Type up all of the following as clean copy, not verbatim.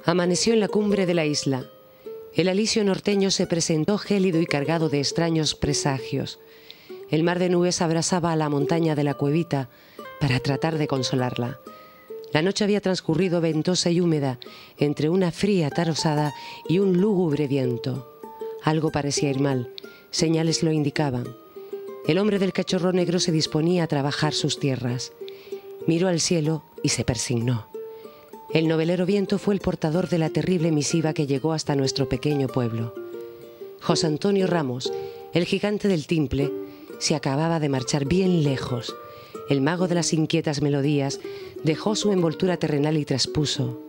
Amaneció en la cumbre de la isla. El alisio norteño se presentó gélido y cargado de extraños presagios. El mar de nubes abrazaba a la montaña de la cuevita para tratar de consolarla. La noche había transcurrido ventosa y húmeda entre una fría tarosada y un lúgubre viento. Algo parecía ir mal, señales lo indicaban. El hombre del cachorro negro se disponía a trabajar sus tierras. Miró al cielo y se persignó. El novelero viento fue el portador de la terrible misiva que llegó hasta nuestro pequeño pueblo. José Antonio Ramos, el gigante del timple, se acababa de marchar bien lejos. El mago de las inquietas melodías dejó su envoltura terrenal y traspuso.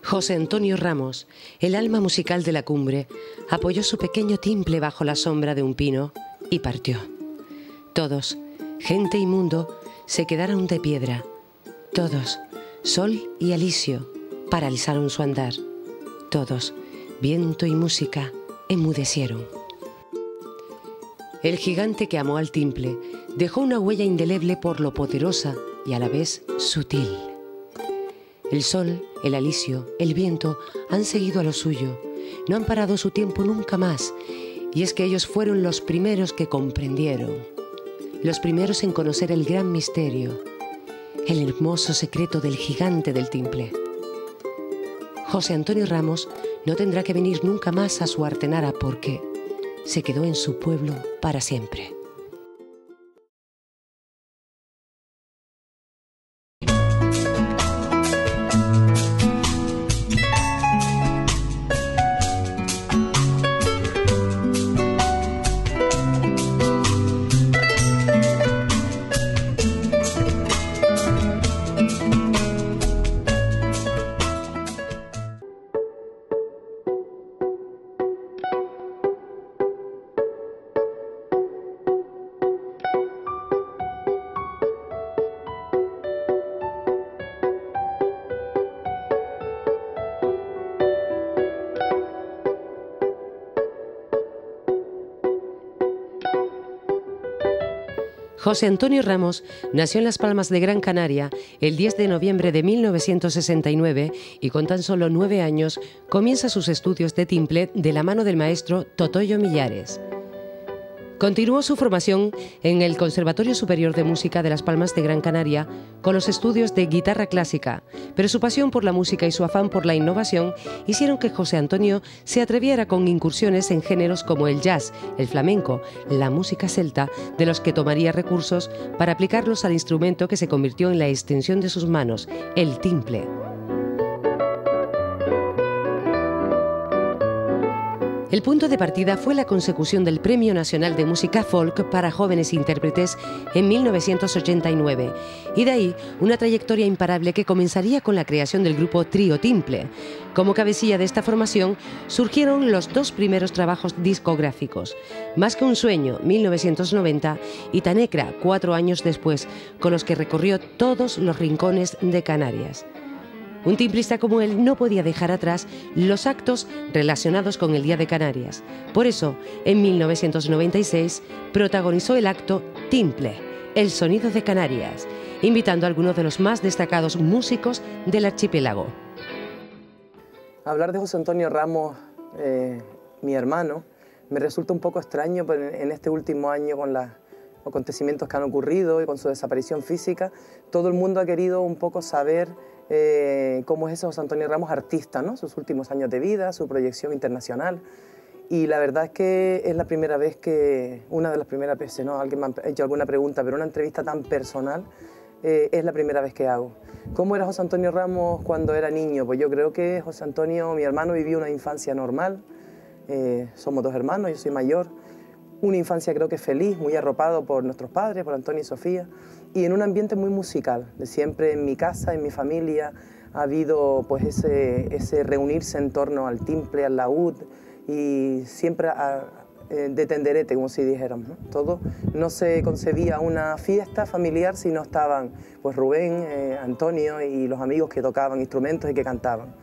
José Antonio Ramos, el alma musical de la cumbre, apoyó su pequeño timple bajo la sombra de un pino y partió. Todos, gente y mundo, se quedaron de piedra. Todos, sol y alisio, paralizaron su andar. Todos, viento y música, enmudecieron. El gigante que amó al timple dejó una huella indeleble por lo poderosa y a la vez sutil. El sol, el alisio, el viento han seguido a lo suyo, no han parado su tiempo nunca más, y es que ellos fueron los primeros que comprendieron, los primeros en conocer el gran misterio, el hermoso secreto del gigante del timple. José Antonio Ramos no tendrá que venir nunca más a su Artenara porque se quedó en su pueblo para siempre. José Antonio Ramos nació en Las Palmas de Gran Canaria el 10 de noviembre de 1969 y con tan solo 9 años comienza sus estudios de timple de la mano del maestro Totoyo Millares. Continuó su formación en el Conservatorio Superior de Música de Las Palmas de Gran Canaria con los estudios de guitarra clásica, pero su pasión por la música y su afán por la innovación hicieron que José Antonio se atreviera con incursiones en géneros como el jazz, el flamenco, la música celta, de los que tomaría recursos para aplicarlos al instrumento que se convirtió en la extensión de sus manos, el timple. El punto de partida fue la consecución del Premio Nacional de Música Folk para Jóvenes Intérpretes en 1989 y de ahí una trayectoria imparable que comenzaría con la creación del grupo Trío Timple. Como cabecilla de esta formación surgieron los dos primeros trabajos discográficos, Más que un sueño, 1990, y Tanecra, 4 años después, con los que recorrió todos los rincones de Canarias. Un timplista como él no podía dejar atrás los actos relacionados con el Día de Canarias. Por eso, en 1996, protagonizó el acto Timple, el sonido de Canarias, invitando a algunos de los más destacados músicos del archipiélago. Hablar de José Antonio Ramos, mi hermano, me resulta un poco extraño en este último año con los acontecimientos que han ocurrido y con su desaparición física. Todo el mundo ha querido un poco saber cómo es ese José Antonio Ramos artista, ¿no? Sus últimos años de vida, su proyección internacional. Y la verdad es que es la primera vez que, una de las primeras veces, ¿no? Alguien me ha hecho alguna pregunta, pero una entrevista tan personal es la primera vez que hago. ¿Cómo era José Antonio Ramos cuando era niño? Pues yo creo que José Antonio, mi hermano, vivió una infancia normal. Somos 2 hermanos, yo soy mayor. Una infancia creo que feliz, muy arropado por nuestros padres, por Antonio y Sofía, y en un ambiente muy musical. De siempre en mi casa, en mi familia, ha habido pues ese reunirse en torno al timple, al laúd, y siempre de tenderete, como si dijéramos, ¿no? Todo, no se concebía una fiesta familiar si no estaban pues Rubén, Antonio y los amigos que tocaban instrumentos y que cantaban.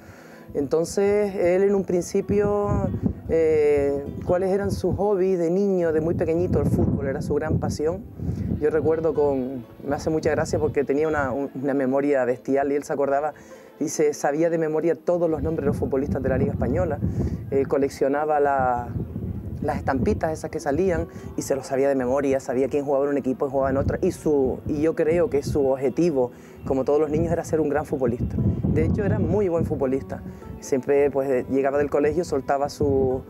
Entonces, él en un principio, cuáles eran sus hobbies de niño, de muy pequeñito, el fútbol era su gran pasión. Yo recuerdo me hace mucha gracia porque tenía una memoria bestial y él se acordaba y se sabía de memoria todos los nombres de los futbolistas de la Liga Española, coleccionaba las estampitas esas que salían y se los sabía de memoria, sabía quién jugaba en un equipo y jugaba en otro, y yo creo que su objetivo, como todos los niños, era ser un gran futbolista. De hecho, era muy buen futbolista. Siempre pues, llegaba del colegio, soltaba su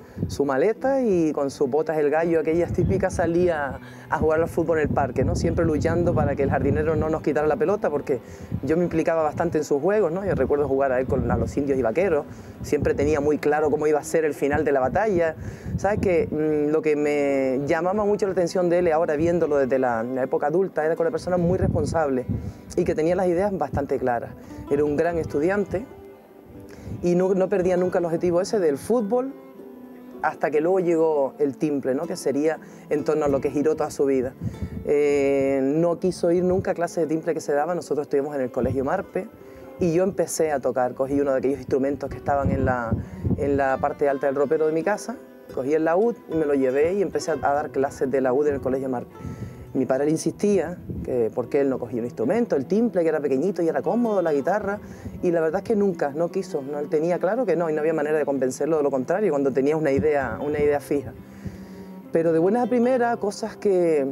maleta y con sus botas el gallo, aquellas típicas, salía a jugar al fútbol en el parque, ¿no? Siempre luchando para que el jardinero no nos quitara la pelota, porque yo me implicaba bastante en sus juegos, ¿no? Yo recuerdo jugar a él con los indios y vaqueros, siempre tenía muy claro cómo iba a ser el final de la batalla. ¿Sabes qué? Lo que me llamaba mucho la atención de él, ahora viéndolo desde la época adulta, era con una persona muy responsable y que tenía las ideas bastante claras. Era un gran estudiante y no perdía nunca el objetivo ese del fútbol, hasta que luego llegó el timple, ¿no? Que sería en torno a lo que giró toda su vida. No quiso ir nunca a clases de timple que se daba. Nosotros estuvimos en el Colegio Marpe y yo empecé a tocar. Cogí uno de aquellos instrumentos que estaban en la parte alta del ropero de mi casa, cogí el laúd y me lo llevé y empecé a dar clases de laúd en el Colegio Marpe. Mi padre le insistía que por qué él no cogía un instrumento, el timple, que era pequeñito y era cómodo, la guitarra, y la verdad es que nunca, no quiso, no, él tenía claro que no, y no había manera de convencerlo de lo contrario cuando tenía una idea fija. Pero de buenas a primeras, cosas que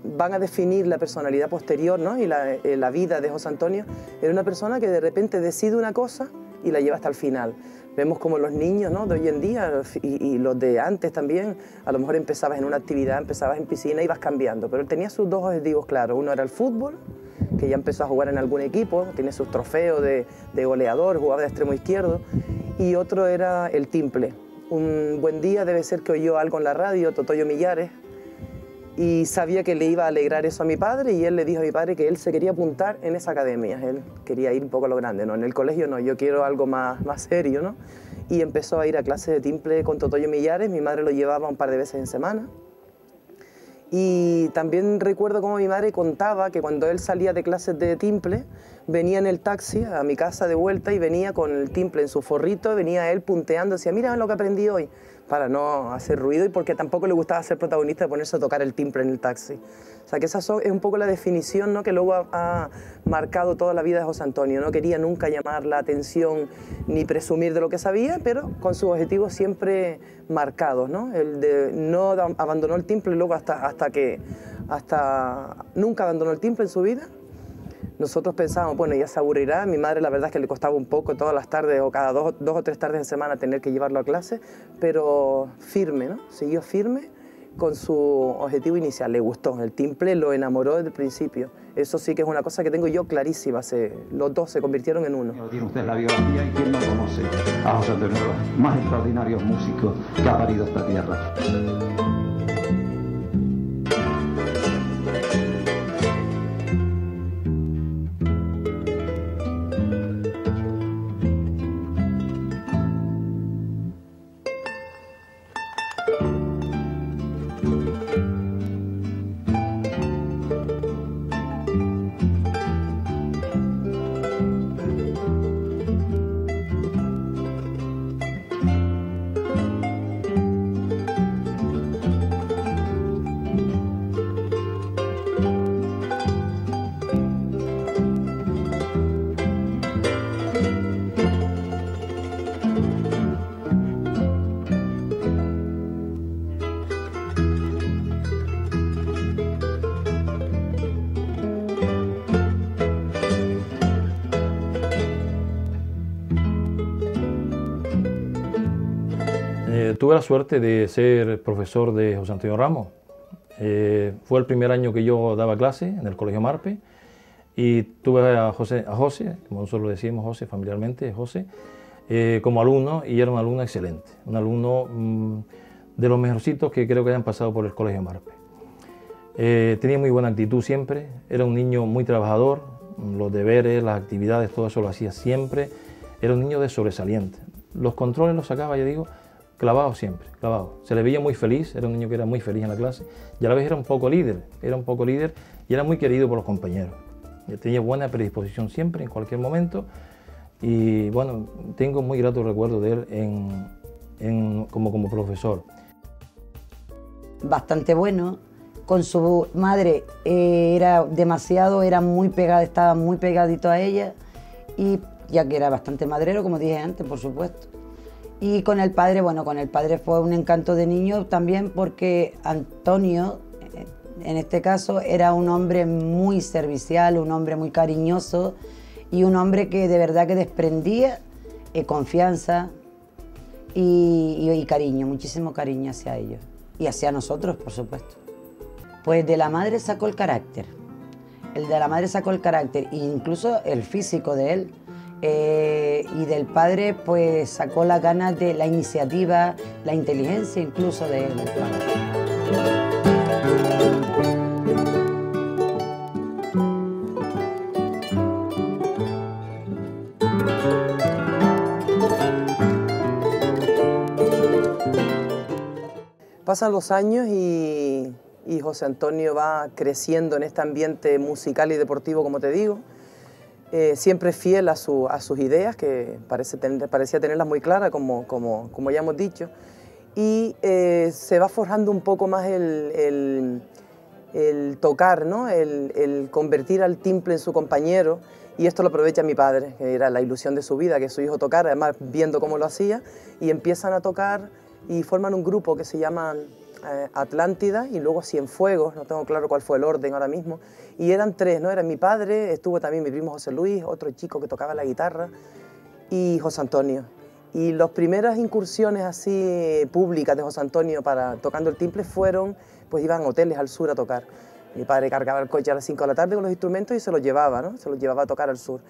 van a definir la personalidad posterior, ¿no? Y la vida de José Antonio, era una persona que de repente decide una cosa y la lleva hasta el final. Vemos como los niños, ¿no?, de hoy en día y los de antes también, a lo mejor empezabas en una actividad, empezabas en piscina y ibas cambiando, pero él tenía sus dos objetivos claros. Uno era el fútbol, que ya empezó a jugar en algún equipo, tiene sus trofeos de goleador, jugaba de extremo izquierdo, y otro era el timple. Un buen día debe ser que oyó algo en la radio, Totoyo Millares, y sabía que le iba a alegrar eso a mi padre, y él le dijo a mi padre que él se quería apuntar en esa academia. Él quería ir un poco a lo grande, ¿no? En el colegio no, yo quiero algo más serio, ¿no? Y empezó a ir a clases de timple con Totoyo Millares. Mi madre lo llevaba un par de veces en semana. Y también recuerdo cómo mi madre contaba que cuando él salía de clases de timple, venía en el taxi a mi casa de vuelta y venía con el timple en su forrito, venía él punteando, decía, mira lo que aprendí hoy, para no hacer ruido y porque tampoco le gustaba ser protagonista de ponerse a tocar el timple en el taxi. O sea que esa es un poco la definición, ¿no?, que luego ha marcado toda la vida de José Antonio. No quería nunca llamar la atención ni presumir de lo que sabía, pero con sus objetivos siempre marcados, ¿no? El de no abandonó el timple luego hasta nunca abandonó el timple en su vida. Nosotros pensábamos, bueno, ya se aburrirá. Mi madre la verdad es que le costaba un poco todas las tardes o cada dos o tres tardes en semana tener que llevarlo a clase, pero firme, ¿no? Siguió firme con su objetivo inicial. Le gustó, el timple lo enamoró desde el principio. Eso sí que es una cosa que tengo yo clarísima, los dos se convirtieron en uno. Tiene usted la biografía y quién no conoce a José Antonio Ramos, más extraordinarios músicos que ha parido esta tierra. Tuve la suerte de ser profesor de José Antonio Ramos. Fue el primer año que yo daba clase en el Colegio Marpe y tuve a José, como nosotros lo decimos, José familiarmente, José, como alumno, y era un alumno excelente, un alumno de los mejorcitos que creo que hayan pasado por el Colegio Marpe. Tenía muy buena actitud siempre, era un niño muy trabajador, los deberes, las actividades, todo eso lo hacía siempre, era un niño de sobresaliente. Los controles los sacaba, ya digo, clavado siempre, clavado. Se le veía muy feliz, era un niño que era muy feliz en la clase y a la vez era un poco líder y era muy querido por los compañeros. Tenía buena predisposición siempre, en cualquier momento, y bueno, tengo muy grato recuerdo de él como profesor. Bastante bueno, con su madre era muy pegada, estaba muy pegadito a ella y ya que era bastante madrero, como dije antes, por supuesto. Y con el padre, bueno, con el padre fue un encanto de niño también porque Antonio, en este caso, era un hombre muy servicial, un hombre muy cariñoso y un hombre que de verdad que desprendía confianza y cariño, muchísimo cariño hacia ellos y hacia nosotros, por supuesto. Pues de la madre sacó el carácter, incluso el físico de él. Y del padre pues sacó las ganas de la iniciativa, la inteligencia incluso de él. Pasan los años y José Antonio va creciendo en este ambiente musical y deportivo, como te digo. Siempre fiel a sus ideas, que parecía tenerlas muy claras, como ya hemos dicho, y se va forjando un poco más el tocar, ¿no? el convertir al timple en su compañero, y esto lo aprovecha mi padre, que era la ilusión de su vida, que su hijo tocara, además viendo cómo lo hacía, y empiezan a tocar y forman un grupo que se llama Atlántida y luego Cienfuegos, no tengo claro cuál fue el orden ahora mismo, y eran tres, ¿no? Era mi padre, estuvo también mi primo José Luis, otro chico que tocaba la guitarra, y José Antonio. Y las primeras incursiones así públicas de José Antonio tocando el timple fueron, pues iban a hoteles al sur a tocar. Mi padre cargaba el coche a las 5 de la tarde con los instrumentos y se los llevaba, ¿no? Se los llevaba a tocar al sur.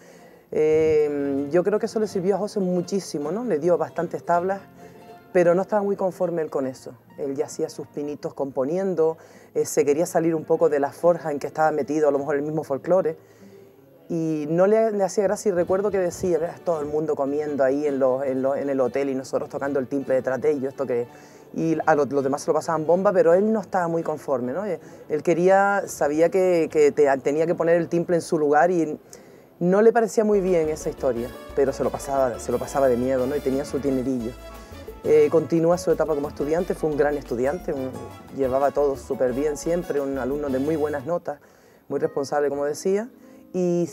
Yo creo que eso le sirvió a José muchísimo, ¿no? Le dio bastantes tablas, pero no estaba muy conforme él con eso. Él ya hacía sus pinitos componiendo, se quería salir un poco de la forja en que estaba metido, a lo mejor el mismo folclore, y no le hacía gracia, y recuerdo que decía, veas todo el mundo comiendo ahí en el hotel y nosotros tocando el timple detrás de ellos, y a los demás se lo pasaban bomba, pero él no estaba muy conforme, ¿no? Él sabía que tenía que poner el timple en su lugar y no le parecía muy bien esa historia, pero se lo pasaba de miedo, ¿no? Y tenía su dinerillo. Continúa su etapa como estudiante, fue un gran estudiante, llevaba todo súper bien siempre, un alumno de muy buenas notas, muy responsable, como decía, y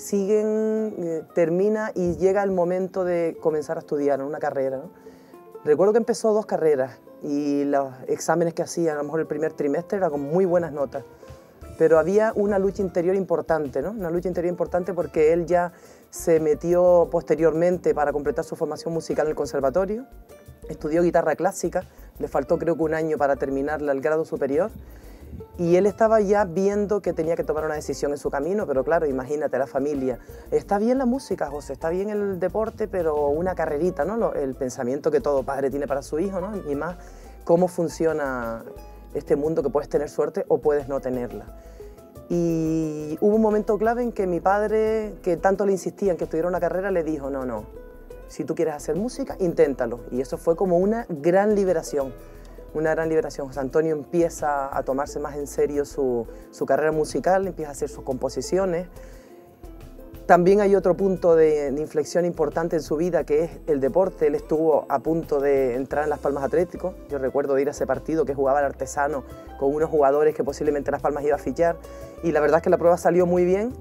termina y llega el momento de comenzar a estudiar en una carrera, ¿no? Recuerdo que empezó 2 carreras y los exámenes que hacía, a lo mejor el primer trimestre, era con muy buenas notas, pero había una lucha interior importante, ¿no? Una lucha interior importante porque él ya se metió posteriormente para completar su formación musical en el conservatorio. Estudió guitarra clásica, le faltó creo que un año para terminarla al grado superior, y él estaba ya viendo que tenía que tomar una decisión en su camino, pero claro, imagínate la familia. Está bien la música, José, está bien el deporte, pero una carrerita, ¿no? El pensamiento que todo padre tiene para su hijo, ¿no? Y más cómo funciona este mundo, que puedes tener suerte o puedes no tenerla. Y hubo un momento clave en que mi padre, que tanto le insistía en que estudiara una carrera, le dijo, no, si tú quieres hacer música, inténtalo. Y eso fue como una gran liberación, José Antonio empieza a tomarse más en serio su carrera musical, empieza a hacer sus composiciones. También hay otro punto de inflexión importante en su vida, que es el deporte. Él estuvo a punto de entrar en Las Palmas Atlético. Yo recuerdo de ir a ese partido que jugaba el Artesano con unos jugadores que posiblemente Las Palmas iba a fichar, y la verdad es que la prueba salió muy bien.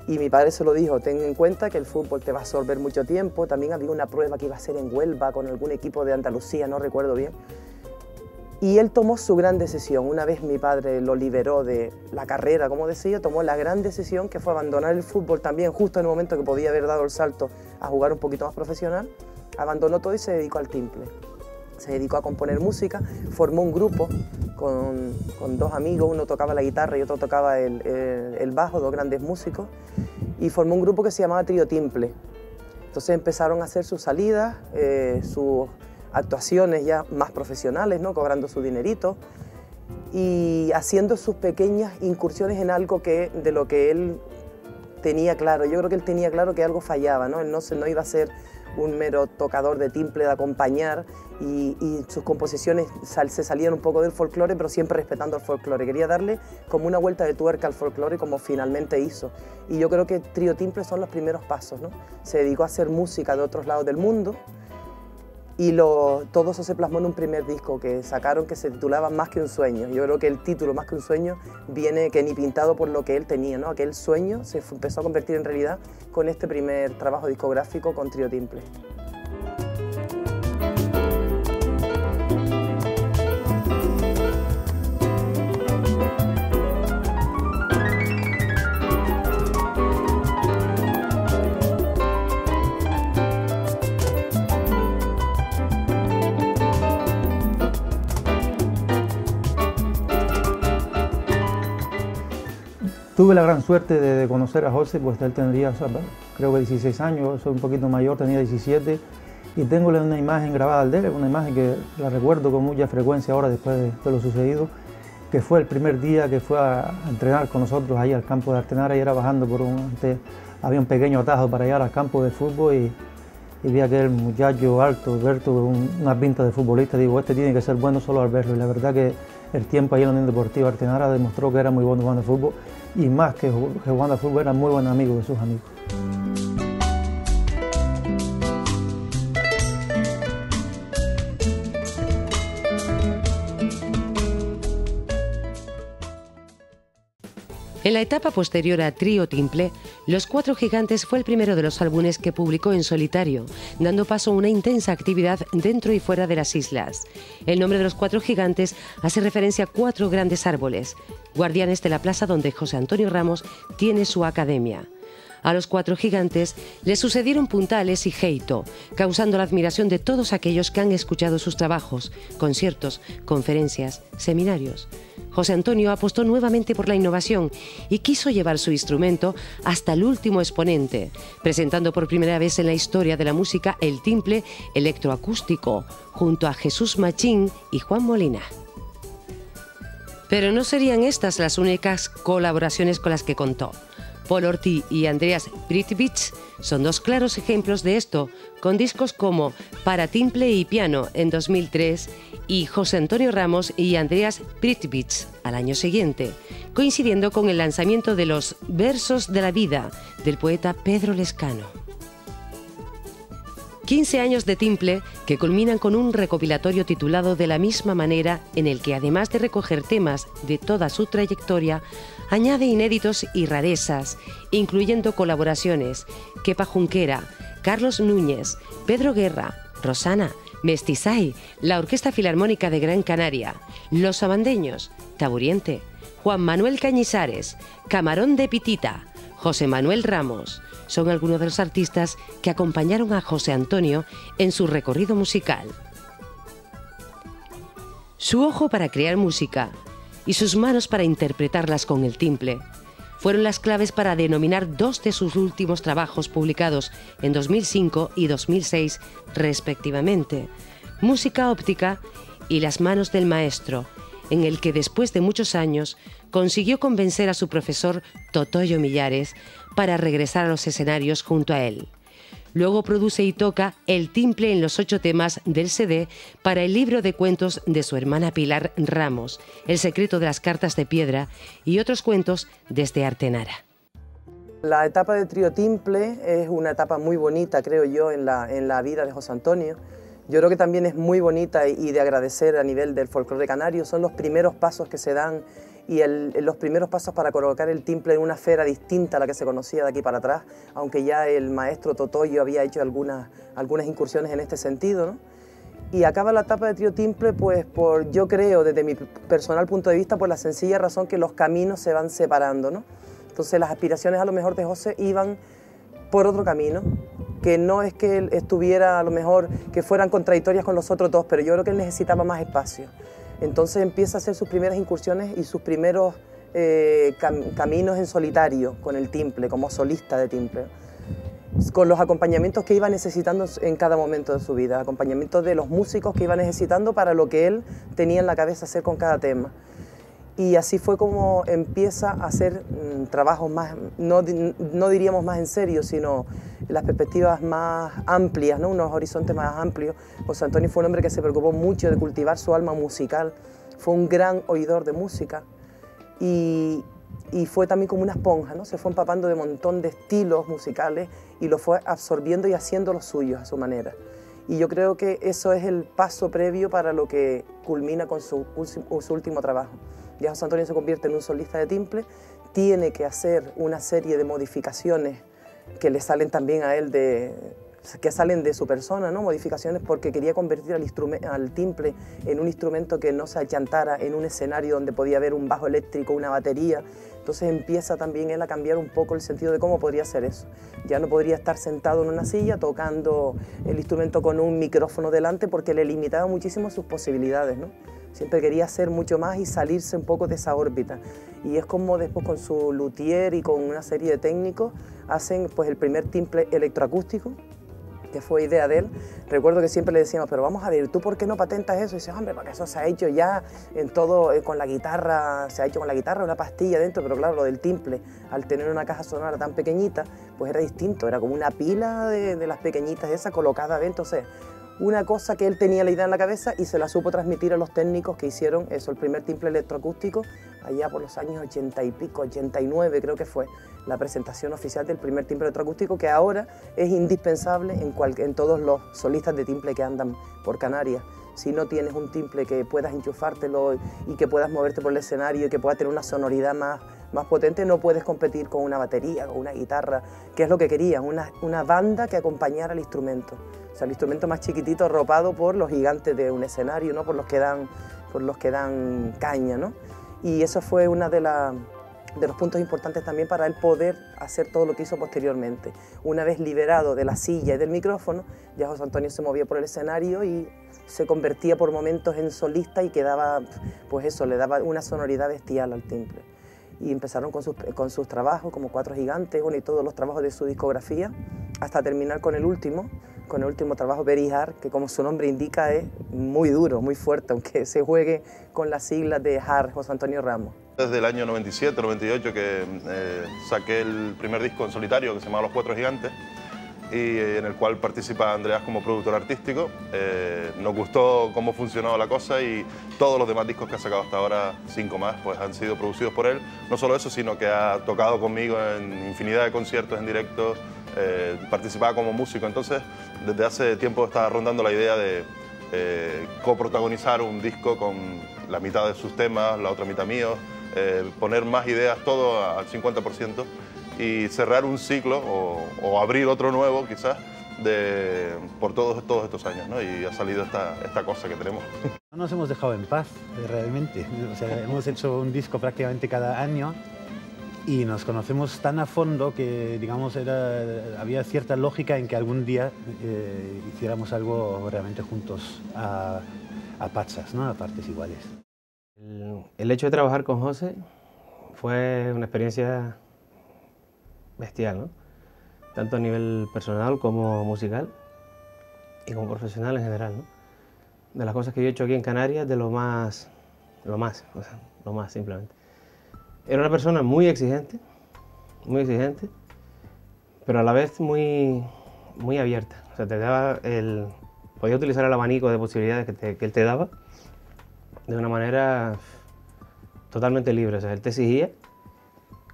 Y mi padre se lo dijo, ten en cuenta que el fútbol te va a absorber mucho tiempo. También había una prueba que iba a ser en Huelva con algún equipo de Andalucía, no recuerdo bien. Y él tomó su gran decisión. Una vez mi padre lo liberó de la carrera, como decía, tomó la gran decisión que fue abandonar el fútbol también, justo en el momento que podía haber dado el salto a jugar un poquito más profesional. Abandonó todo y se dedicó al timple. Se dedicó a componer música, formó un grupo con 2 amigos, uno tocaba la guitarra y otro tocaba el bajo, 2 grandes músicos, y formó un grupo que se llamaba Trío Timple. Entonces empezaron a hacer sus salidas, sus actuaciones ya más profesionales, ¿no? Cobrando su dinerito y haciendo sus pequeñas incursiones en algo de lo que él tenía claro. Yo creo que él tenía claro que algo fallaba, ¿no? Él no iba a ser un mero tocador de timple, de acompañar, y sus composiciones se salían un poco del folclore, pero siempre respetando el folclore. Quería darle como una vuelta de tuerca al folclore, como finalmente hizo. Y yo creo que Trío Timple son los primeros pasos, ¿no? Se dedicó a hacer música de otros lados del mundo, y todo eso se plasmó en un primer disco que sacaron que se titulaba Más que un sueño. Yo creo que el título Más que un sueño viene que ni pintado por lo que él tenía, ¿no? Aquel sueño se empezó a convertir en realidad con este primer trabajo discográfico con Trío Timple. Tuve la gran suerte de conocer a José, pues él tendría, creo que 16 años, soy un poquito mayor, tenía 17, y tengo una imagen grabada de él, una imagen que la recuerdo con mucha frecuencia ahora después de lo sucedido, que fue el primer día que fue a entrenar con nosotros ahí al campo de Artenara, y era bajando había un pequeño atajo para llegar al campo de fútbol, y vi a aquel muchacho alto, Alberto, una pinta de futbolista. Digo, este tiene que ser bueno solo al verlo, y la verdad que el tiempo ahí en la Unión Deportiva Artenara demostró que era muy bueno jugando al fútbol, y más que jugando al fútbol era muy buen amigo de sus amigos. En la etapa posterior a Trío Timple, Los Cuatro Gigantes fue el primero de los álbumes que publicó en solitario, dando paso a una intensa actividad dentro y fuera de las islas. El nombre de Los Cuatro Gigantes hace referencia a 4 grandes árboles, guardianes de la plaza donde José Antonio Ramos tiene su academia. A Los Cuatro Gigantes le sucedieron Puntales y Geito, causando la admiración de todos aquellos que han escuchado sus trabajos, conciertos, conferencias, seminarios. José Antonio apostó nuevamente por la innovación y quiso llevar su instrumento hasta el último exponente, presentando por primera vez en la historia de la música el timple electroacústico, junto a Jesús Machín y Juan Molina. Pero no serían estas las únicas colaboraciones con las que contó. Paul Ortiz y Andreas Brittvich son 2 claros ejemplos de esto, con discos como Para timple y piano en 2003 y José Antonio Ramos y Andreas Brittvich al año siguiente, coincidiendo con el lanzamiento de los Versos de la vida del poeta Pedro Lescano. 15 años de timple que culminan con un recopilatorio titulado de la misma manera, en el que además de recoger temas de toda su trayectoria, añade inéditos y rarezas, incluyendo colaboraciones Kepa Junquera, Carlos Núñez, Pedro Guerra, Rosana, Mestizay, la Orquesta Filarmónica de Gran Canaria, Los Abandeños, Taburiente, Juan Manuel Cañizares, Camarón de Pitita, José Manuel Ramos. Son algunos de los artistas que acompañaron a José Antonio en su recorrido musical. Su ojo para crear música y sus manos para interpretarlas con el timple fueron las claves para denominar 2 de sus últimos trabajos publicados en 2005 y 2006 respectivamente, Música óptica y Las manos del maestro, en el que después de muchos años consiguió convencer a su profesor Totoyo Millares para regresar a los escenarios junto a él. Luego produce y toca el timple en los 8 temas del CD para el libro de cuentos de su hermana Pilar Ramos, El secreto de las cartas de piedra y otros cuentos desde Artenara. La etapa de Trío Timple es una etapa muy bonita, creo yo, en la vida de José Antonio. Yo creo que también es muy bonita y de agradecer a nivel del folclore canario. Son los primeros pasos que se dan y los primeros pasos para colocar el timple en una esfera distinta a la que se conocía de aquí para atrás, aunque ya el maestro Totoyo había hecho algunas incursiones en este sentido, ¿no? Y acaba la etapa de Trío Timple, pues yo creo, desde mi personal punto de vista, por la sencilla razón que los caminos se van separando, ¿no? Entonces las aspiraciones a lo mejor de José iban por otro camino, que no es que él estuviera a lo mejor, que fueran contradictorias con los otros 2, pero yo creo que él necesitaba más espacio. Entonces empieza a hacer sus primeras incursiones y sus primeros caminos en solitario con el timple, como solista de timple, con los acompañamientos que iba necesitando en cada momento de su vida, acompañamientos de los músicos que iba necesitando para lo que él tenía en la cabeza hacer con cada tema. Y así fue como empieza a hacer trabajos más, no diríamos más en serio, sino las perspectivas más amplias, ¿no? Unos horizontes más amplios. José Antonio fue un hombre que se preocupó mucho de cultivar su alma musical, fue un gran oidor de música y fue también como una esponja, ¿no? Se fue empapando de un montón de estilos musicales y lo fue absorbiendo y haciendo los suyos a su manera. Y yo creo que eso es el paso previo para lo que culmina con su último trabajo. Ya José Antonio se convierte en un solista de timple, tiene que hacer una serie de modificaciones que le salen también a él que salen de su persona, ¿no? Modificaciones porque quería convertir al timple en un instrumento que no se achantara en un escenario donde podía haber un bajo eléctrico, una batería. Entonces empieza también él a cambiar un poco el sentido de cómo podría ser eso. Ya no podría estar sentado en una silla tocando el instrumento con un micrófono delante porque le limitaba muchísimo sus posibilidades, ¿no? Siempre quería hacer mucho más y salirse un poco de esa órbita. Y es como después con su luthier y con una serie de técnicos hacen pues el primer timple electroacústico, que fue idea de él. Recuerdo que siempre le decíamos, pero vamos a ver, ¿tú por qué no patentas eso? Y dice, hombre, porque eso se ha hecho ya en todo, con la guitarra, se ha hecho con la guitarra una pastilla dentro, pero claro, lo del timple, al tener una caja sonora tan pequeñita, pues era distinto, era como una pila de las pequeñitas esas colocada dentro, o sea, una cosa que él tenía la idea en la cabeza y se la supo transmitir a los técnicos que hicieron eso, el primer timple electroacústico, allá por los años 80 y pico, 89 creo que fue, la presentación oficial del primer timple electroacústico, que ahora es indispensable en todos los solistas de timple que andan por Canarias. Si no tienes un timple que puedas enchufártelo y que puedas moverte por el escenario y que pueda tener una sonoridad más potente, no puedes competir con una batería, con una guitarra, que es lo que querían, una banda que acompañara al instrumento. O sea, el instrumento más chiquitito arropado por los gigantes de un escenario, ¿no? por los que dan caña, ¿no? Y eso fue una de los puntos importantes también para él poder hacer todo lo que hizo posteriormente. Una vez liberado de la silla y del micrófono, ya José Antonio se movía por el escenario y se convertía por momentos en solista y quedaba, pues eso, le daba una sonoridad bestial al timple. Y empezaron con sus trabajos como Cuatro Gigantes, bueno, y todos los trabajos de su discografía, hasta terminar con el último trabajo, Very Hard, que como su nombre indica es muy duro, muy fuerte, aunque se juegue con las siglas de Hard, José Antonio Ramos. Desde el año 97, 98 que saqué el primer disco en solitario que se llama Los Cuatro Gigantes y en el cual participa Andreas como productor artístico. Nos gustó cómo funcionó la cosa y todos los demás discos que ha sacado hasta ahora, 5 más, pues han sido producidos por él. No solo eso, sino que ha tocado conmigo en infinidad de conciertos en directo, participaba como músico. Entonces, desde hace tiempo estaba rondando la idea de coprotagonizar un disco con la mitad de sus temas, la otra mitad mío, poner más ideas, todo al 50%, y cerrar un ciclo o abrir otro nuevo quizás por todos estos años, ¿no? Y ha salido esta cosa que tenemos. No nos hemos dejado en paz, realmente. O sea, hemos hecho un disco prácticamente cada año y nos conocemos tan a fondo que, digamos, había cierta lógica en que algún día hiciéramos algo realmente juntos a pachas, ¿no? A partes iguales. El hecho de trabajar con José fue una experiencia bestial, ¿no? Tanto a nivel personal como musical y como profesional en general, ¿no? De las cosas que yo he hecho aquí en Canarias, de lo más simplemente. Era una persona muy exigente, pero a la vez muy abierta. O sea, podía utilizar el abanico de posibilidades que él te daba de una manera totalmente libre. O sea, él te exigía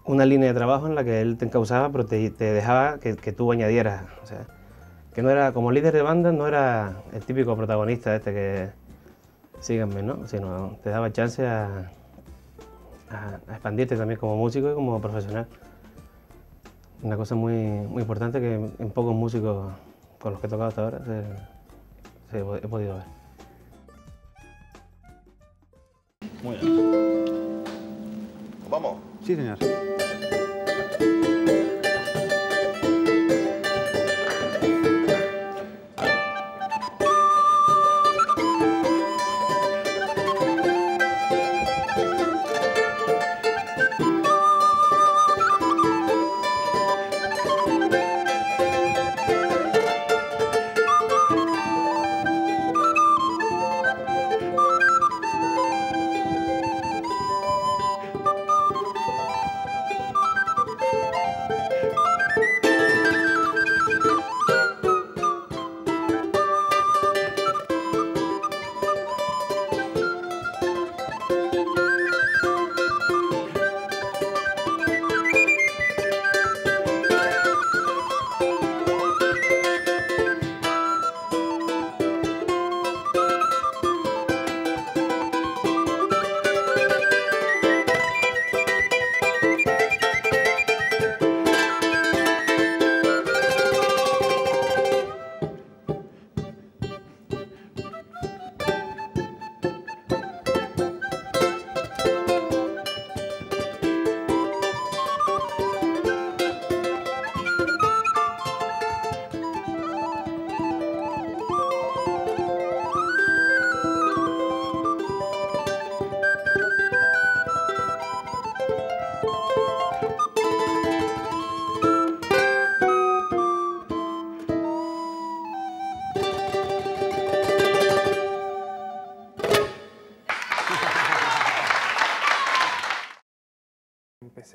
una línea de trabajo en la que él te encauzaba, pero te dejaba que tú añadieras. O sea, que no era, como líder de banda, no era el típico protagonista que síganme, ¿no? Sino te daba chance a expandirte también como músico y como profesional. Una cosa muy importante que en pocos músicos con los que he tocado hasta ahora he podido ver. Muy bien. ¿Vamos? Sí, señor.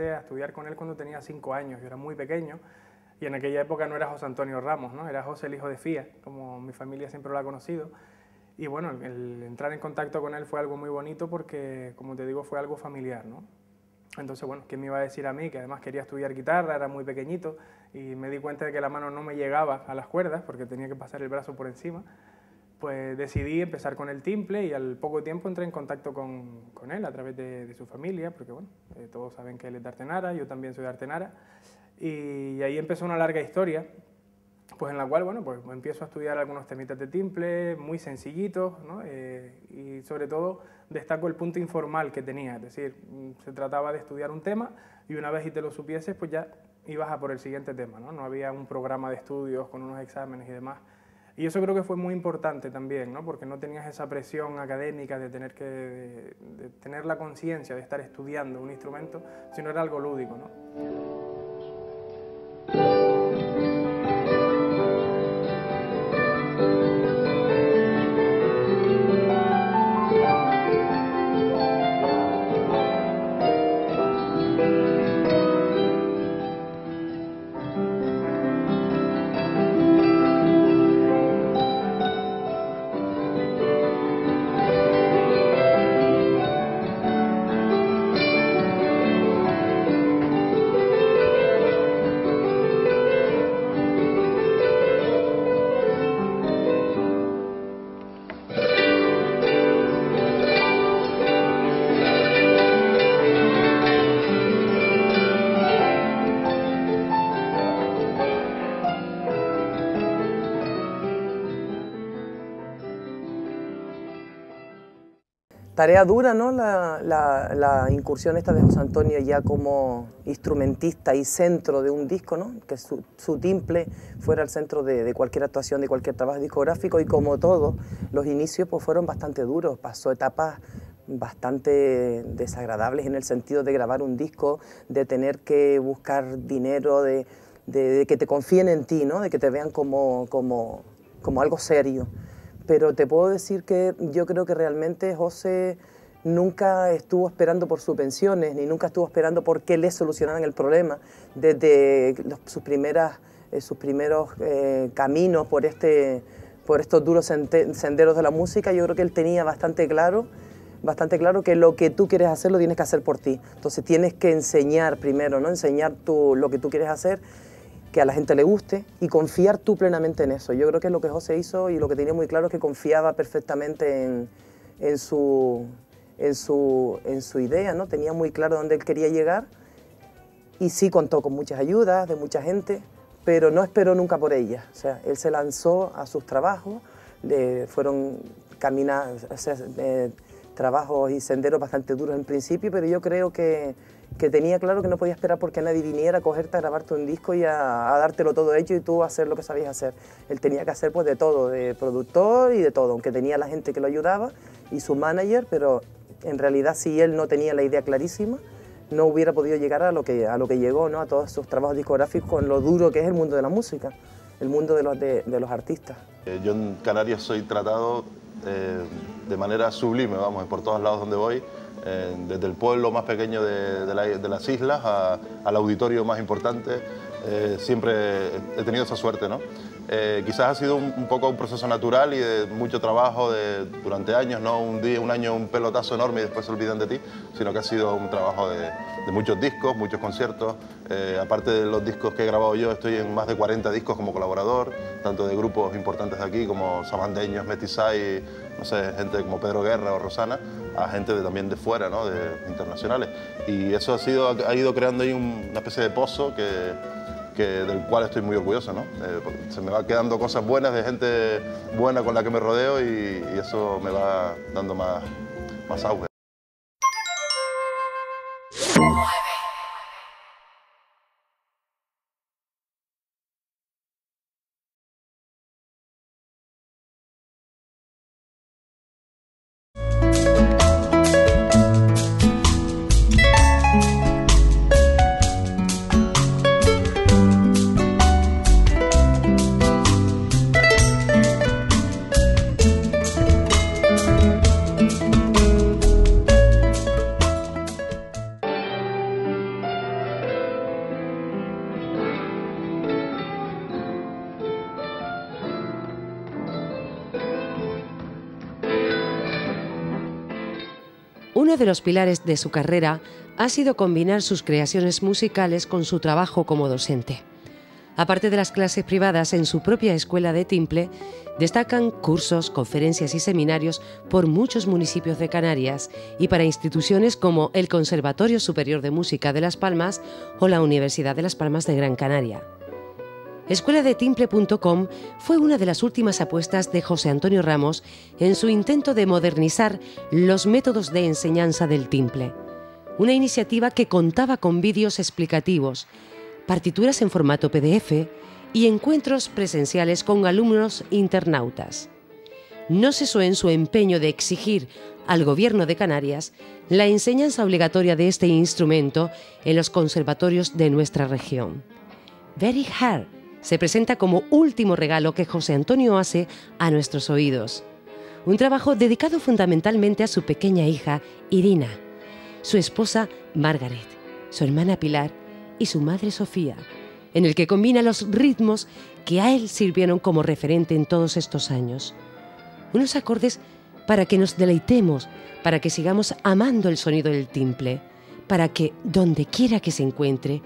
empecé a estudiar con él cuando tenía 5 años, yo era muy pequeño, y en aquella época no era José Antonio Ramos, ¿no? Era José el hijo de Fía, como mi familia siempre lo ha conocido. Y bueno, el entrar en contacto con él fue algo muy bonito porque, como te digo, fue algo familiar, ¿no? Entonces, bueno, ¿quién me iba a decir a mí que además quería estudiar guitarra, era muy pequeñito, y me di cuenta de que la mano no me llegaba a las cuerdas porque tenía que pasar el brazo por encima? Pues decidí empezar con el timple y al poco tiempo entré en contacto con él a través de su familia, porque bueno, todos saben que él es de Artenara, yo también soy de Artenara, y ahí empezó una larga historia, pues en la cual, bueno, pues empiezo a estudiar algunos temitas de timple, muy sencillitos, ¿no? Y sobre todo destaco el punto informal que tenía, es decir, se trataba de estudiar un tema y una vez y te lo supieses, pues ya ibas a por el siguiente tema, ¿no? No había un programa de estudios con unos exámenes y demás. Y eso creo que fue muy importante también, ¿no? Porque no tenías esa presión académica de tener de tener la conciencia de estar estudiando un instrumento, sino era algo lúdico, ¿no? Tarea dura, ¿no? La incursión esta de José Antonio ya como instrumentista y centro de un disco, ¿no? Que su timple fuera el centro de cualquier actuación, de cualquier trabajo discográfico, y como todos, los inicios pues fueron bastante duros, pasó etapas bastante desagradables en el sentido de grabar un disco, de tener que buscar dinero, de que te confíen en ti, ¿no? De que te vean como algo serio. Pero te puedo decir que yo creo que realmente José nunca estuvo esperando por subvenciones, ni nunca estuvo esperando por que le solucionaran el problema. Desde sus primeros caminos por estos duros senderos de la música, yo creo que él tenía bastante claro que lo que tú quieres hacer lo tienes que hacer por ti. Entonces tienes que enseñar primero, ¿no? Enseñar lo que tú quieres hacer, que a la gente le guste, y confiar tú plenamente en eso. Yo creo que es lo que José hizo, y lo que tenía muy claro es que confiaba perfectamente en su idea, ¿no? Tenía muy claro dónde él quería llegar, y sí contó con muchas ayudas de mucha gente, pero no esperó nunca por ellas. O sea, él se lanzó a sus trabajos, fueron trabajos y senderos bastante duros en principio, pero yo creo que tenía claro que no podía esperar porque nadie viniera a cogerte, a grabarte un disco y a dártelo todo hecho y tú a hacer lo que sabías hacer. Él tenía que hacer pues de todo, de productor y de todo, aunque tenía la gente que lo ayudaba y su manager, pero en realidad si él no tenía la idea clarísima, no hubiera podido llegar a lo que llegó, ¿no? A todos sus trabajos discográficos, con lo duro que es el mundo de la música, el mundo de los artistas. Yo en Canarias soy tratado de manera sublime, vamos, por todos lados donde voy, desde el pueblo más pequeño de las islas al auditorio más importante. Siempre he tenido esa suerte, ¿no? Quizás ha sido un poco un proceso natural y de mucho trabajo durante años, no un año un pelotazo enorme y después se olvidan de ti, sino que ha sido un trabajo de muchos discos, muchos conciertos. Aparte de los discos que he grabado yo, estoy en más de 40 discos como colaborador, tanto de grupos importantes de aquí como Sabandeños, Mestizay, no sé, gente como Pedro Guerra o Rosana, a gente también de fuera, ¿no? Internacionales. Y eso ha ido creando ahí una especie de pozo del cual estoy muy orgulloso, ¿no? Porque se me va quedando cosas buenas de gente buena con la que me rodeo y eso me va dando más auge. Uno de los pilares de su carrera ha sido combinar sus creaciones musicales con su trabajo como docente. Aparte de las clases privadas en su propia escuela de timple, destacan cursos, conferencias y seminarios por muchos municipios de Canarias y para instituciones como el Conservatorio Superior de Música de Las Palmas o la Universidad de Las Palmas de Gran Canaria. Escueladetimple.com fue una de las últimas apuestas de José Antonio Ramos en su intento de modernizar los métodos de enseñanza del timple. Una iniciativa que contaba con vídeos explicativos, partituras en formato PDF y encuentros presenciales con alumnos internautas. No cesó en su empeño de exigir al Gobierno de Canarias la enseñanza obligatoria de este instrumento en los conservatorios de nuestra región. Very Hard se presenta como último regalo que José Antonio hace a nuestros oídos. Un trabajo dedicado fundamentalmente a su pequeña hija, Irina, su esposa, Margaret, su hermana Pilar y su madre Sofía, en el que combina los ritmos que a él sirvieron como referente en todos estos años. Unos acordes para que nos deleitemos, para que sigamos amando el sonido del timple, para que, donde quiera que se encuentre,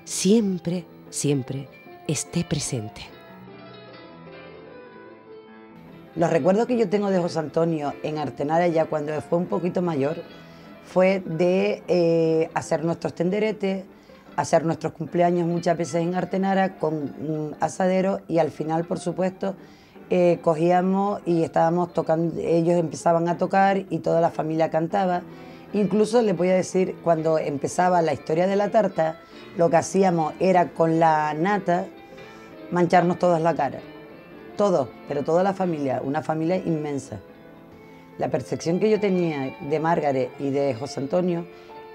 siempre, siempre esté presente. Los recuerdos que yo tengo de José Antonio en Artenara, ya cuando fue un poquito mayor, fue de hacer nuestros tenderetes, hacer nuestros cumpleaños muchas veces en Artenara con asadero, y al final, por supuesto, cogíamos y estábamos tocando, ellos empezaban a tocar y toda la familia cantaba. Incluso les voy a decir, cuando empezaba la historia de la tarta, lo que hacíamos era con la nata mancharnos todas la cara. Todos, pero toda la familia, una familia inmensa. La percepción que yo tenía de Margaret y de José Antonio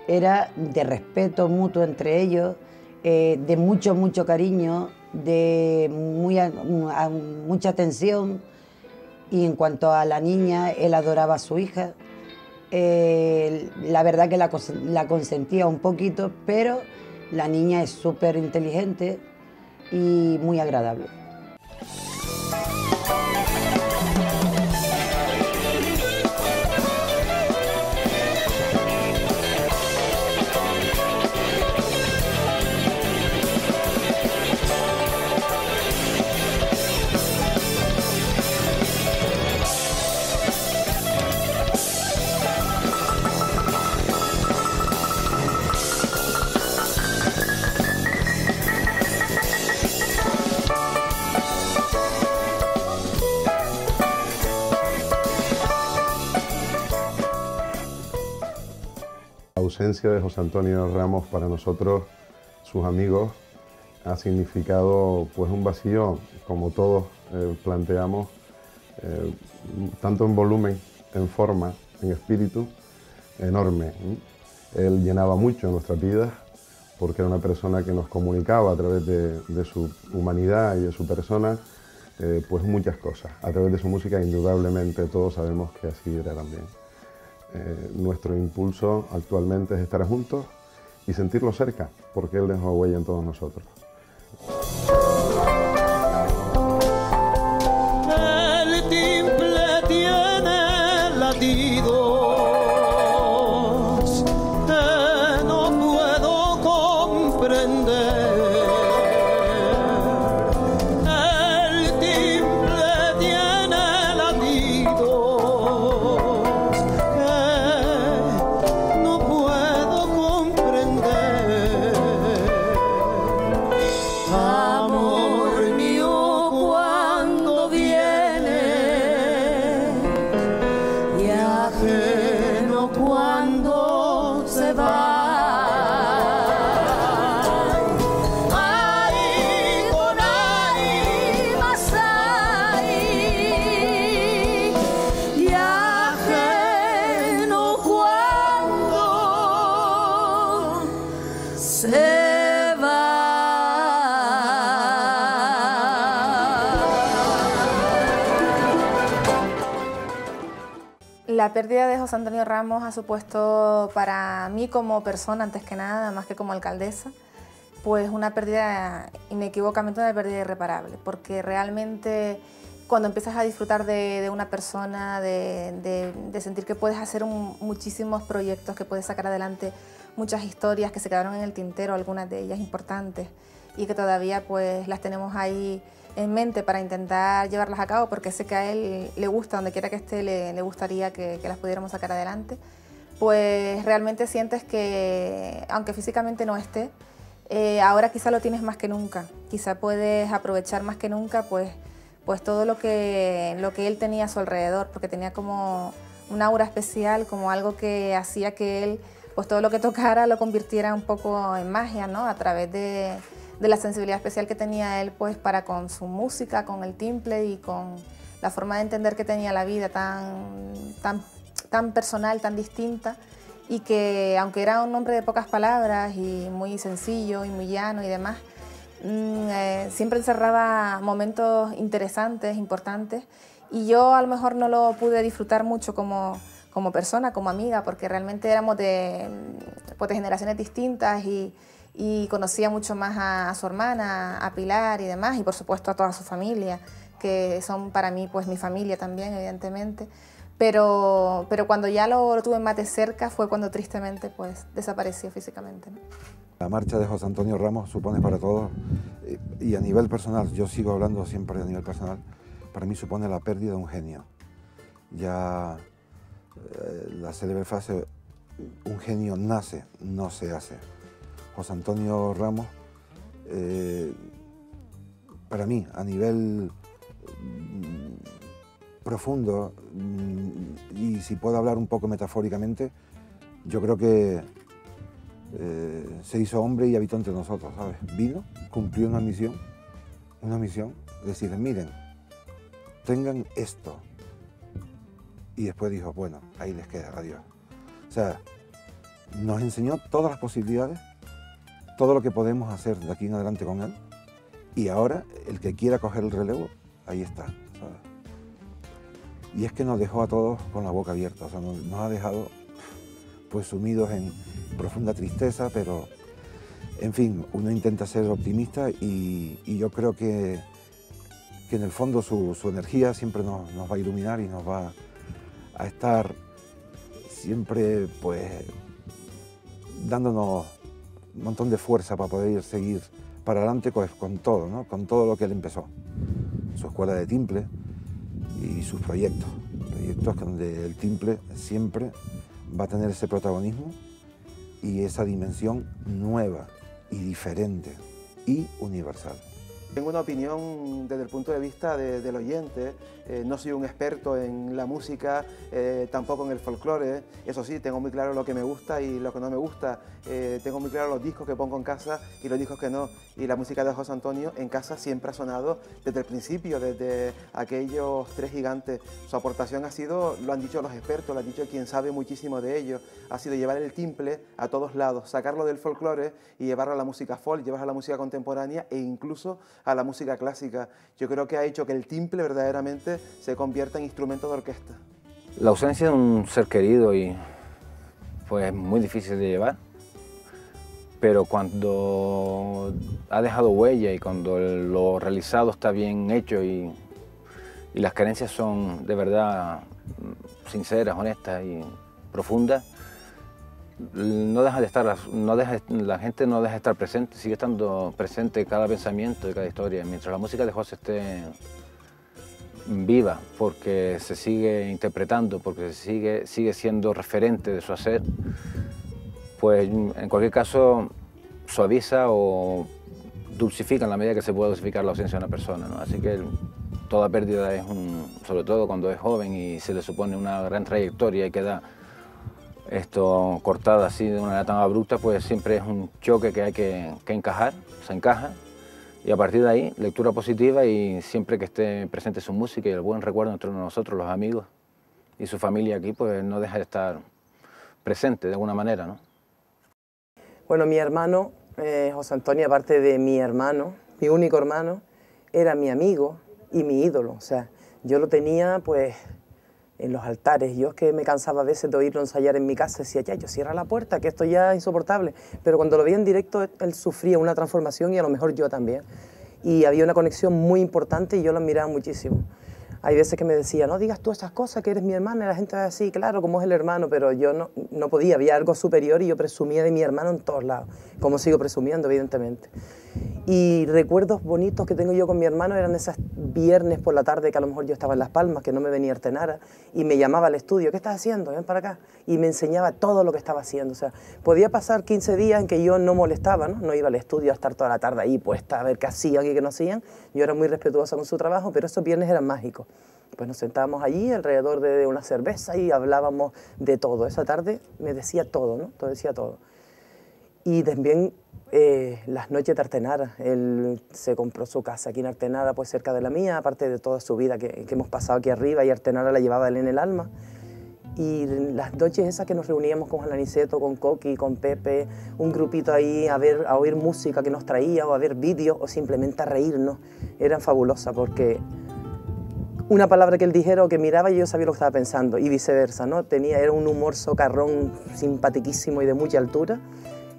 era de respeto mutuo entre ellos, de mucho, mucho cariño, de mucha atención. Y en cuanto a la niña, él adoraba a su hija. La verdad que la consentía un poquito, pero la niña es súper inteligente y muy agradable. La ausencia de José Antonio Ramos para nosotros, sus amigos, ha significado pues un vacío, como todos planteamos, tanto en volumen, en forma, en espíritu, enorme. Él llenaba mucho nuestras vidas porque era una persona que nos comunicaba a través de su humanidad y de su persona pues muchas cosas. A través de su música, indudablemente, todos sabemos que así era también. Nuestro impulso actualmente es estar juntos y sentirlo cerca, porque él dejó huella en todos nosotros. El timple tiene latidos que no puedo comprender. El timple tiene latidos cuando se va. Ay, con ay, más ay, y ajeno cuando se va. La pérdida de José Antonio Ramos ha supuesto para mí como persona, antes que nada, más que como alcaldesa, pues una pérdida, inequívocamente una pérdida irreparable, porque realmente cuando empiezas a disfrutar de una persona, de sentir que puedes hacer muchísimos proyectos, que puedes sacar adelante muchas historias que se quedaron en el tintero, algunas de ellas importantes, y que todavía pues las tenemos ahí en mente para intentar llevarlas a cabo, porque sé que a él le gusta, donde quiera que esté, le gustaría que las pudiéramos sacar adelante, pues realmente sientes que, aunque físicamente no esté, ahora quizá lo tienes más que nunca, quizá puedes aprovechar más que nunca pues todo lo que él tenía a su alrededor, porque tenía como un aura especial, como algo que hacía que él, pues todo lo que tocara lo convirtiera un poco en magia, ¿no? A través de la sensibilidad especial que tenía él pues para con su música, con el timple y con la forma de entender que tenía la vida tan personal, tan distinta, y que aunque era un hombre de pocas palabras y muy sencillo y muy llano y demás, siempre encerraba momentos interesantes, importantes, y yo a lo mejor no lo pude disfrutar mucho como persona, como amiga, porque realmente éramos de generaciones distintas y conocía mucho más a su hermana, a Pilar y demás, y por supuesto a toda su familia, que son para mí pues mi familia también, evidentemente. Pero cuando ya lo tuve más de cerca fue cuando tristemente pues desapareció físicamente, ¿no? La marcha de José Antonio Ramos supone para todos, y a nivel personal, yo sigo hablando siempre a nivel personal, para mí supone la pérdida de un genio. Ya la célebre frase, un genio nace, no se hace. José Antonio Ramos, para mí, a nivel profundo, y si puedo hablar un poco metafóricamente, yo creo que se hizo hombre y habitó entre nosotros, ¿sabes? Vino, cumplió una misión, decirles, miren, tengan esto. Y después dijo, bueno, ahí les queda, adiós. O sea, nos enseñó todas las posibilidades, todo lo que podemos hacer de aquí en adelante con él, y ahora el que quiera coger el relevo, ahí está, ¿sabes? Y es que nos dejó a todos con la boca abierta, o sea, nos ha dejado pues sumidos en profunda tristeza, pero en fin, uno intenta ser optimista y yo creo que en el fondo su energía siempre nos va a iluminar y nos va a estar siempre pues dándonos un montón de fuerza para poder seguir para adelante pues, con todo, ¿no? Con todo lo que él empezó, su escuela de timple y sus proyectos donde el timple siempre va a tener ese protagonismo y esa dimensión nueva y diferente y universal. Tengo una opinión desde el punto de vista del oyente, no soy un experto en la música, tampoco en el folclore, eso sí, tengo muy claro lo que me gusta y lo que no me gusta, tengo muy claro los discos que pongo en casa y los discos que no, y la música de José Antonio en casa siempre ha sonado desde el principio, desde aquellos tres gigantes. Su aportación ha sido, lo han dicho los expertos, lo ha dicho quien sabe muchísimo de ello, ha sido llevar el timple a todos lados, sacarlo del folclore y llevarlo a la música folk, llevarlo a la música contemporánea e incluso a la música clásica. Yo creo que ha hecho que el timple verdaderamente se convierta en instrumento de orquesta. La ausencia de un ser querido y pues es muy difícil de llevar, pero cuando ha dejado huella y cuando lo realizado está bien hecho y las carencias son de verdad sinceras, honestas y profundas, no deja de estar, la gente no deja de estar presente, sigue estando presente cada pensamiento de cada historia, mientras la música de José esté viva, porque se sigue interpretando, porque sigue siendo referente de su hacer, pues en cualquier caso suaviza o dulcifica en la medida que se puede dulcificar la ausencia de una persona, ¿no? Así que toda pérdida es sobre todo cuando es joven y se le supone una gran trayectoria y queda esto cortada así de una manera tan abrupta, pues siempre es un choque que hay que encajar, se encaja, y a partir de ahí, lectura positiva y siempre que esté presente su música y el buen recuerdo entre nosotros, los amigos y su familia aquí, pues no deja de estar presente de alguna manera, ¿no? Bueno, mi hermano, José Antonio, aparte de mi hermano, mi único hermano, era mi amigo y mi ídolo, o sea, yo lo tenía pues en los altares. Yo es que me cansaba a veces de oírlo ensayar en mi casa, decía, ya, yo cierra la puerta, que esto ya es insoportable. Pero cuando lo veía en directo, él sufría una transformación y a lo mejor yo también. Y había una conexión muy importante y yo lo admiraba muchísimo. Hay veces que me decía, no digas tú esas cosas, que eres mi hermana, y la gente va así, claro, como es el hermano, pero yo no podía, había algo superior y yo presumía de mi hermano en todos lados, como sigo presumiendo, evidentemente. Y recuerdos bonitos que tengo yo con mi hermano eran esos viernes por la tarde que a lo mejor yo estaba en Las Palmas, que no me venía a Artenara, y me llamaba al estudio, ¿qué estás haciendo? Ven para acá. Y me enseñaba todo lo que estaba haciendo. O sea, podía pasar 15 días en que yo no molestaba, no iba al estudio a estar toda la tarde ahí puesta a ver qué hacían y qué no hacían. Yo era muy respetuosa con su trabajo, pero esos viernes eran mágicos. Pues nos sentábamos allí alrededor de una cerveza y hablábamos de todo. Esa tarde me decía todo, ¿no? Todo decía todo. Y también las noches de Artenara. Él se compró su casa aquí en Artenara, pues cerca de la mía, aparte de toda su vida que hemos pasado aquí arriba, y Artenara la llevaba él en el alma. Y las noches esas que nos reuníamos con Juan Aniceto, con Coqui, con Pepe, un grupito ahí a oír música que nos traía, o a ver vídeos, o simplemente a reírnos, eran fabulosas, porque una palabra que él dijera o que miraba y yo sabía lo que estaba pensando, y viceversa, ¿no? Era un humor socarrón, simpatiquísimo y de mucha altura,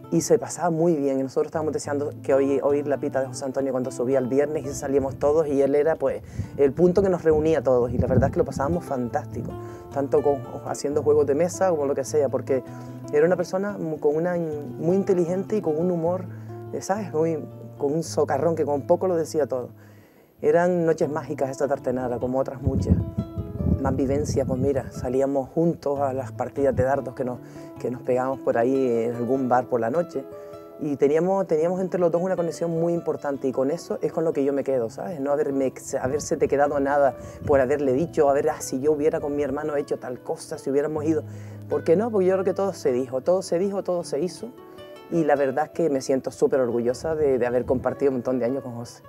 y se pasaba muy bien. Y nosotros estábamos deseando que oír la pita de José Antonio cuando subía el viernes, y salíamos todos, y él era pues el punto que nos reunía a todos, y la verdad es que lo pasábamos fantástico, tanto haciendo juegos de mesa como lo que sea, porque era una persona muy inteligente y con un humor, ¿sabes? Con un socarrón que con poco lo decía todo. Eran noches mágicas esta Artenara, como otras muchas. Más vivencias, pues mira, salíamos juntos a las partidas de dardos que nos pegábamos por ahí en algún bar por la noche, y teníamos entre los dos una conexión muy importante, y con eso es con lo que yo me quedo, ¿sabes? No haberse te quedado nada por haberle dicho, si yo hubiera con mi hermano hecho tal cosa, si hubiéramos ido. ¿Por qué no? Porque yo creo que todo se dijo, todo se hizo, y la verdad es que me siento súper orgullosa de haber compartido un montón de años con José.